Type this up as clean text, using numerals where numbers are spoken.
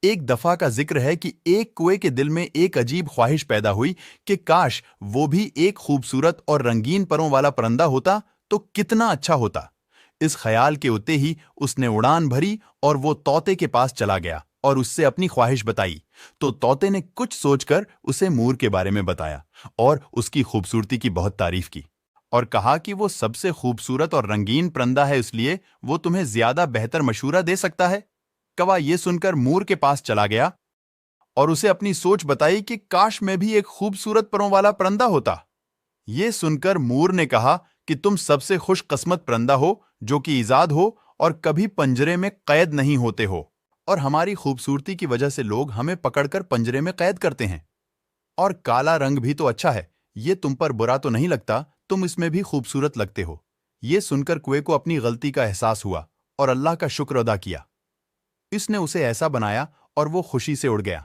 ایک دفعہ کا ذکر ہے کہ ایک کوے کے دل میں ایک عجیب خواہش پیدا ہوئی کہ کاش وہ بھی ایک خوبصورت اور رنگین پروں والا پرندہ ہوتا تو کتنا اچھا ہوتا۔ اس خیال کے ہوتے ہی اس نے اڑان بھری اور وہ طوطے کے پاس چلا گیا اور اس سے اپنی خواہش بتائی، تو طوطے نے کچھ سوچ کر اسے مور کے بارے میں بتایا اور اس کی خوبصورتی کی بہت تعریف کی، اور کہا کہ وہ سب سے خوبصورت اور رنگین پرندہ ہے، اس لیے وہ تمہیں زیادہ بہتر مشورہ دے سکتا ہے۔ کوا یہ سن کر مور کے پاس چلا گیا اور اسے اپنی سوچ بتائی کہ کاش میں بھی ایک خوبصورت پروں والا پرندہ ہوتا۔ یہ سن کر مور نے کہا کہ تم سب سے خوش قسمت پرندہ ہو جو کہ آزاد ہو اور کبھی پنجرے میں قید نہیں ہوتے ہو، اور ہماری خوبصورتی کی وجہ سے لوگ ہمیں پکڑ کر پنجرے میں قید کرتے ہیں۔ اور کالا رنگ بھی تو اچھا ہے، یہ تم پر برا تو نہیں لگتا، تم اس میں بھی خوبصورت لگتے ہو۔ یہ سن کر کوے کو اپنی غلطی کا احساس ہوا اور اللہ کا شکر ادا کیا۔ اس نے اسے ایسا بنایا اور وہ خوشی سے اڑ گیا۔